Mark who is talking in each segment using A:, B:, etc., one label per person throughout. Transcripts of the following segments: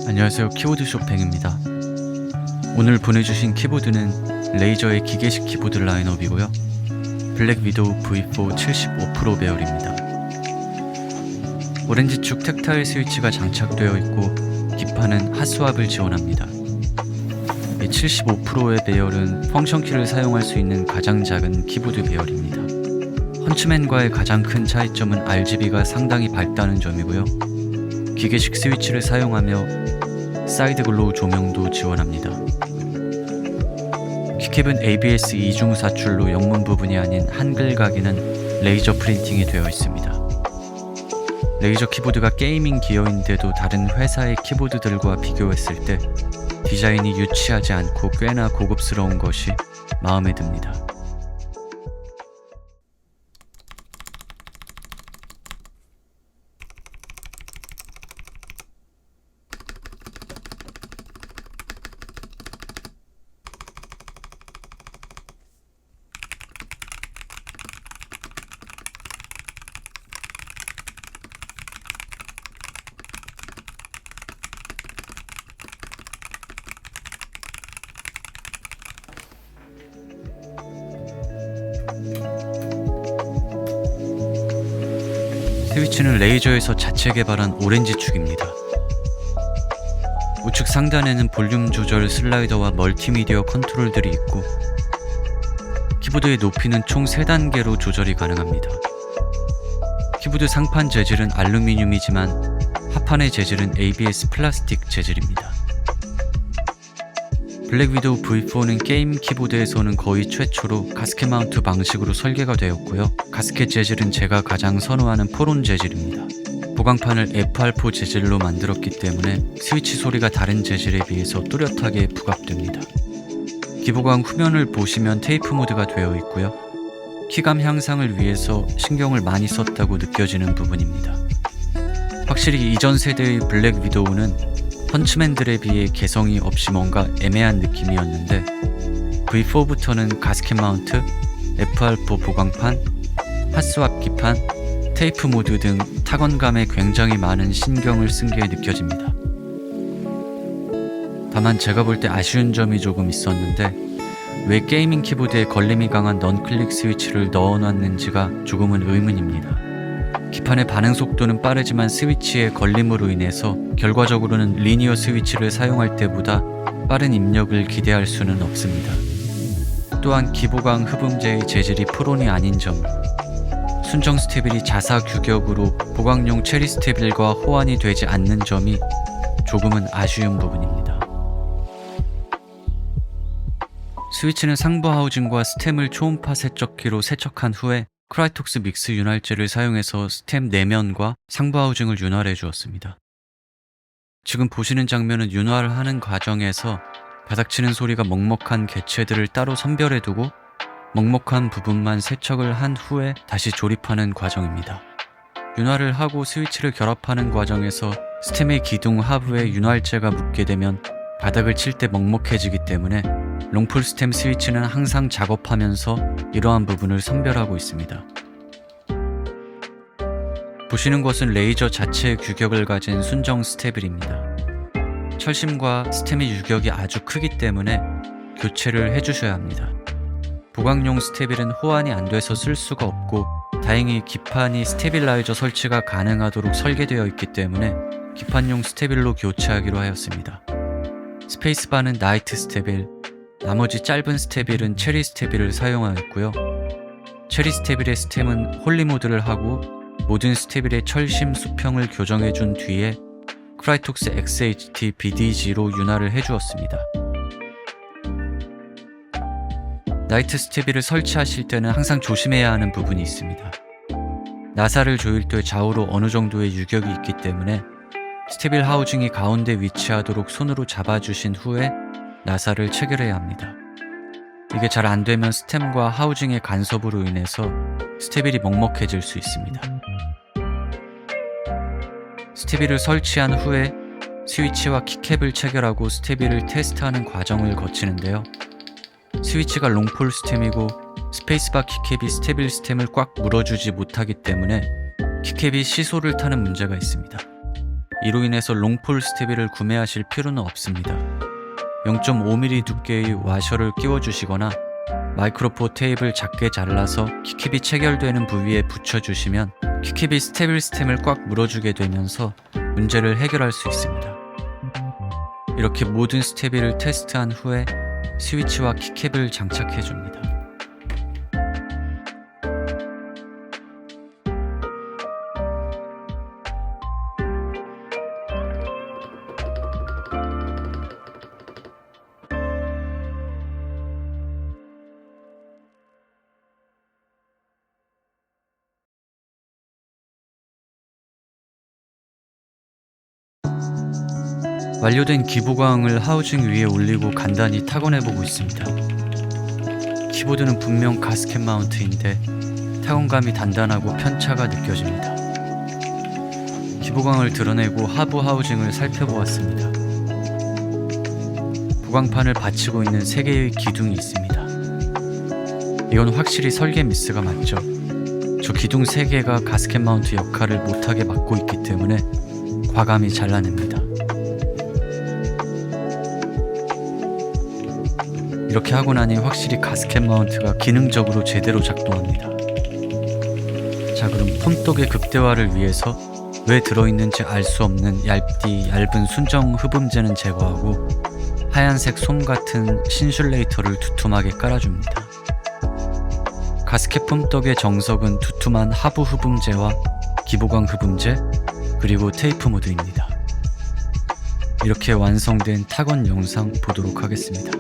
A: 안녕하세요, 키보드 쇼팽입니다. 오늘 보내주신 키보드는 레이저의 기계식 키보드 라인업이고요, 블랙 위도우 V4 75% 배열입니다. 오렌지축 텍타일 스위치가 장착되어 있고 기판은 핫스왑을 지원합니다. 이 75%의 배열은 펑션키를 사용할 수 있는 가장 작은 키보드 배열입니다. 헌츠맨과의 가장 큰 차이점은 RGB가 상당히 밝다는 점이고요, 기계식 스위치를 사용하며 사이드 글로우 조명도 지원합니다. 키캡은 ABS 이중 사출로 영문 부분이 아닌 한글 각인은 레이저 프린팅이 되어 있습니다. 레이저 키보드가 게이밍 기어인데도 다른 회사의 키보드들과 비교했을 때 디자인이 유치하지 않고 꽤나 고급스러운 것이 마음에 듭니다. 스위치는 레이저에서 자체 개발한 오렌지축입니다. 우측 상단에는 볼륨 조절 슬라이더와 멀티미디어 컨트롤들이 있고 키보드의 높이는 총 3단계로 조절이 가능합니다. 키보드 상판 재질은 알루미늄이지만 하판의 재질은 ABS 플라스틱 재질입니다. 블랙 위도우 V4는 게임 키보드에서는 거의 최초로 가스켓 마운트 방식으로 설계가 되었고요, 가스켓 재질은 제가 가장 선호하는 포론 재질입니다. 보강판을 FR4 재질로 만들었기 때문에 스위치 소리가 다른 재질에 비해서 뚜렷하게 부각됩니다. 기보강 후면을 보시면 테이프 모드가 되어 있고요, 키감 향상을 위해서 신경을 많이 썼다고 느껴지는 부분입니다. 확실히 이전 세대의 블랙 위도우는 헌츠맨들에 비해 개성이 없이 뭔가 애매한 느낌이었는데 V4부터는 가스켓 마운트, FR4 보강판, 핫스왑 기판, 테이프 모드 등 타건감에 굉장히 많은 신경을 쓴 게 느껴집니다. 다만 제가 볼 때 아쉬운 점이 조금 있었는데 왜 게이밍 키보드에 걸림이 강한 넌클릭 스위치를 넣어놨는지가 조금은 의문입니다. 기판의 반응 속도는 빠르지만 스위치의 걸림으로 인해서 결과적으로는 리니어 스위치를 사용할 때보다 빠른 입력을 기대할 수는 없습니다. 또한 기보강 흡음재의 재질이 프론이 아닌 점, 순정 스테빌이 자사 규격으로 보강용 체리 스테빌과 호환이 되지 않는 점이 조금은 아쉬운 부분입니다. 스위치는 상부 하우징과 스템을 초음파 세척기로 세척한 후에 크라이톡스 믹스 윤활제를 사용해서 스템 내면과 상부 하우징을 윤활해 주었습니다. 지금 보시는 장면은 윤활을 하는 과정에서 바닥치는 소리가 먹먹한 개체들을 따로 선별해 두고 먹먹한 부분만 세척을 한 후에 다시 조립하는 과정입니다. 윤활을 하고 스위치를 결합하는 과정에서 스템의 기둥 하부에 윤활제가 묻게 되면 바닥을 칠 때 먹먹해지기 때문에 롱풀 스템 스위치는 항상 작업하면서 이러한 부분을 선별하고 있습니다. 보시는 것은 레이저 자체의 규격을 가진 순정 스테빌입니다. 철심과 스템의 유격이 아주 크기 때문에 교체를 해주셔야 합니다. 보강용 스테빌은 호환이 안 돼서 쓸 수가 없고 다행히 기판이 스테빌라이저 설치가 가능하도록 설계되어 있기 때문에 기판용 스테빌로 교체하기로 하였습니다. 스페이스바는 나이트 스테빌, 나머지 짧은 스테빌은 체리 스테빌을 사용하였고요, 체리 스테빌의 스템은 홀리 모드를 하고 모든 스테빌의 철심 수평을 교정해준 뒤에 크라이톡스 XHT BDG로 윤활을 해주었습니다. 나이트 스테빌을 설치하실 때는 항상 조심해야 하는 부분이 있습니다. 나사를 조일 때 좌우로 어느 정도의 유격이 있기 때문에 스테빌 하우징이 가운데 위치하도록 손으로 잡아주신 후에 나사를 체결해야 합니다. 이게 잘 안되면 스템과 하우징의 간섭으로 인해서 스테빌이 먹먹해질 수 있습니다. 스테빌을 설치한 후에 스위치와 키캡을 체결하고 스테빌을 테스트하는 과정을 거치는데요, 스위치가 롱폴 스템이고 스페이스바 키캡이 스테빌 스템을 꽉 물어주지 못하기 때문에 키캡이 시소를 타는 문제가 있습니다. 이로 인해서 롱폴 스테비를 구매하실 필요는 없습니다. 0.5mm 두께의 와셔를 끼워주시거나 마이크로포 테이프를 작게 잘라서 키캡이 체결되는 부위에 붙여주시면 키캡이 스테빌 스템을 꽉 물어주게 되면서 문제를 해결할 수 있습니다. 이렇게 모든 스테비를 테스트한 후에 스위치와 키캡을 장착해줍니다. 완료된 기보강을 하우징 위에 올리고 간단히 타건해보고 있습니다. 키보드는 분명 가스켓 마운트인데 타건감이 단단하고 편차가 느껴집니다. 기보강을 드러내고 하부 하우징을 살펴보았습니다. 보강판을 받치고 있는 3개의 기둥이 있습니다. 이건 확실히 설계 미스가 맞죠. 저 기둥 3개가 가스켓 마운트 역할을 못하게 막고 있기 때문에 과감히 잘라냅니다. 이렇게 하고 나니 확실히 가스켓 마운트가 기능적으로 제대로 작동합니다. 자, 그럼 폼독의 극대화를 위해서 왜 들어있는지 알 수 없는 얇은 순정 흡음재는 제거하고 하얀색 솜 같은 신슐레이터를 두툼하게 깔아줍니다. 가스켓 폼독의 정석은 두툼한 하부 흡음재와 기보강 흡음재 그리고 테이프 모드입니다. 이렇게 완성된 타건 영상 보도록 하겠습니다.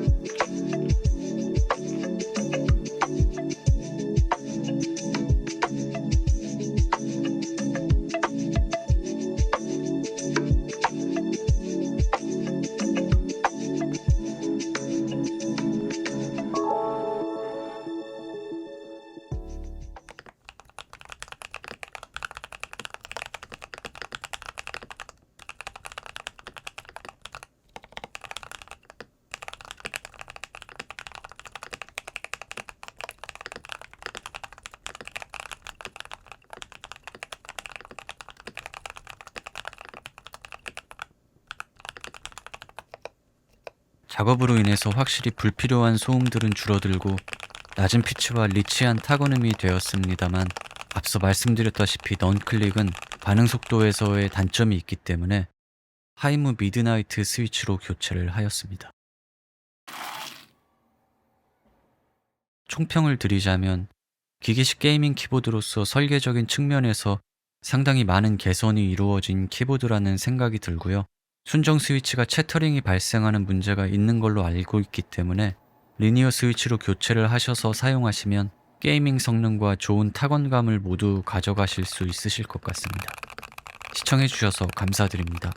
A: 작업으로 인해서 확실히 불필요한 소음들은 줄어들고 낮은 피치와 리치한 타건음이 되었습니다만 앞서 말씀드렸다시피 넌클릭은 반응 속도에서의 단점이 있기 때문에 하이무 미드나이트 스위치로 교체를 하였습니다. 총평을 드리자면 기계식 게이밍 키보드로서 설계적인 측면에서 상당히 많은 개선이 이루어진 키보드라는 생각이 들고요. 순정 스위치가 채터링이 발생하는 문제가 있는 걸로 알고 있기 때문에 리니어 스위치로 교체를 하셔서 사용하시면 게이밍 성능과 좋은 타건감을 모두 가져가실 수 있으실 것 같습니다. 시청해주셔서 감사드립니다.